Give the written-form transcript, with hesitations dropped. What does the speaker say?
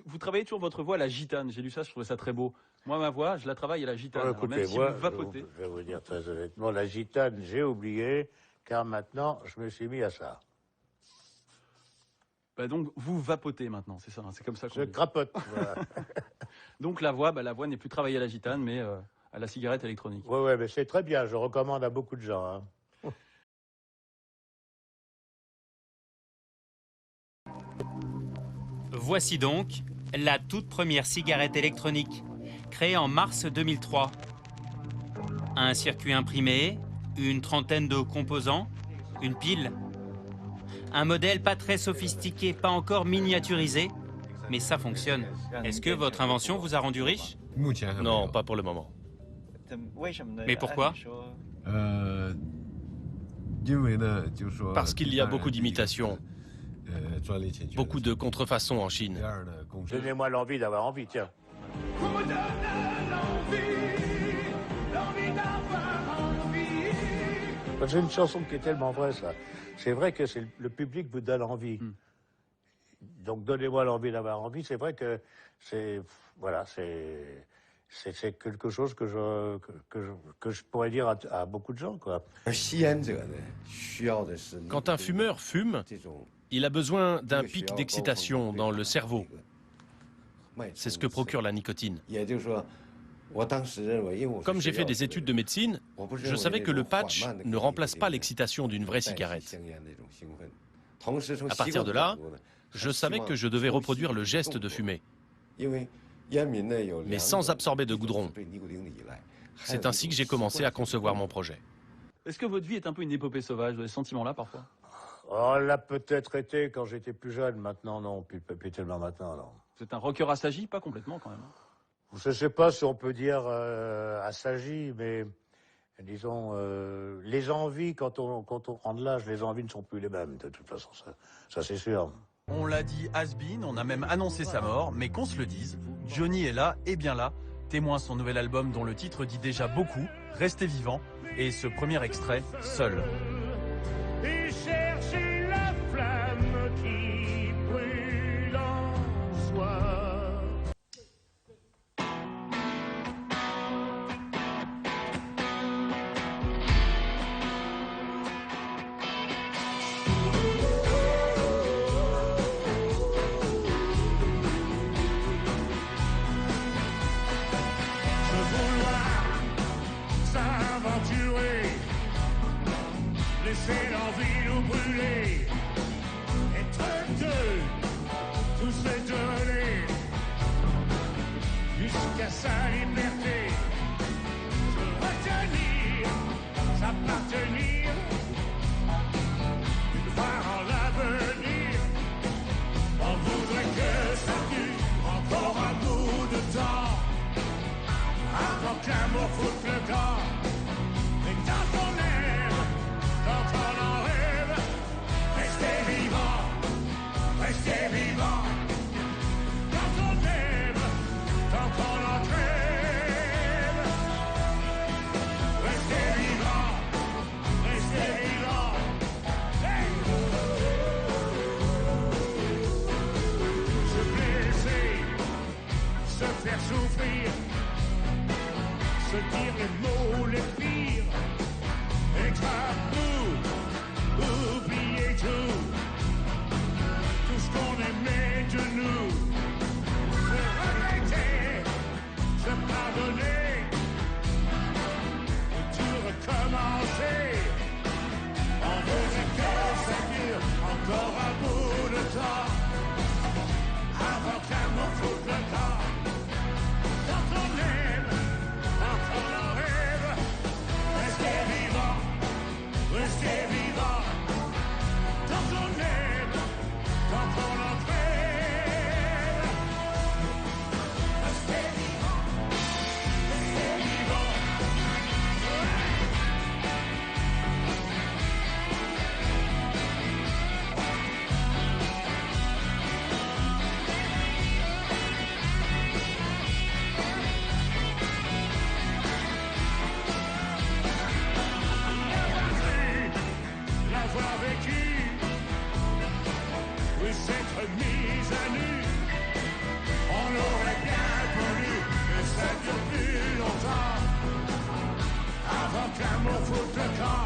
Vous travaillez toujours votre voix à la gitane. J'ai lu ça, je trouvais ça très beau. Moi, ma voix, je la travaille à la gitane. Alors, Écoutez, même si moi, vous vapotez. je vais vous dire très honnêtement, la gitane, j'ai oublié, car maintenant, je me suis mis à ça. Bah donc, vous vapotez maintenant, c'est ça, hein, c'est comme ça qu'on Je dit. crapote, voilà. Donc la voix n'est plus travaillée à la gitane, mais à la cigarette électronique. Ouais, mais c'est très bien, je recommande à beaucoup de gens. Hein. Voici donc la toute première cigarette électronique, créée en mars 2003. Un circuit imprimé, une trentaine de composants, une pile. Un modèle pas très sophistiqué, pas encore miniaturisé, mais ça fonctionne. Est-ce que votre invention vous a rendu riche? Non, pas pour le moment. Mais pourquoi? Parce qu'il y a beaucoup d'imitations, beaucoup de contrefaçons en Chine. Donnez-moi l'envie d'avoir envie, tiens. Vous me donnez l'envie d'avoir envie. C'est une chanson qui est tellement vraie, ça. C'est vrai que le public vous donne envie. Donc, donnez-moi l'envie d'avoir envie. C'est vrai que c'est quelque chose que je pourrais dire à beaucoup de gens, quoi. Quand un fumeur fume, il a besoin d'un pic d'excitation dans le cerveau. C'est ce que procure la nicotine. Comme j'ai fait des études de médecine, je savais que le patch ne remplace pas l'excitation d'une vraie cigarette. À partir de là, je savais que je devais reproduire le geste de fumer, mais sans absorber de goudron. C'est ainsi que j'ai commencé à concevoir mon projet. Est-ce que votre vie est un peu une épopée sauvage? Vous avez ce sentiment-là parfois? Oh, elle l'a peut-être été quand j'étais plus jeune. Maintenant, non. Plus tellement maintenant, non. Vous êtes un rocker assagi? Pas complètement quand même. Je ne sais pas si on peut dire assagi, mais disons, les envies, quand on prend de l'âge, les envies ne sont plus les mêmes, de toute façon, ça c'est sûr. On l'a dit has-been, on a même annoncé sa mort, mais qu'on se le dise, Johnny est là, et bien là, témoin son nouvel album dont le titre dit déjà beaucoup, Restez vivant, et ce premier extrait, Seul. Et chercher la flamme qui brûle en soi. Laisser l'envie nous brûler, être deux, tout se donner, jusqu'à sa liberté, se retenir, s'appartenir, une fois en l'avenir, on voudrait que ça dure encore un bout de temps, avant que l'amour foute le camp, mais quand on aime, quand on en rêve, restez vivant, restez vivant. Quand on aime, quand on en crève, restez vivant, restez vivant. Hey! Se blesser, se faire souffrir, se dire les mots les pires, être à bout, oublier tout ce qu'on aimait de nous, se regretter, se pardonner, et tout recommencer. On voudrait que ça dure encore un bout de temps, avant que l'amour foute le camp. Quand on aime, quand on en rêve, restez vivant, restez vivant. Quand on aime, quand on en rêve, restez vivant, restez vivant. foute le camp.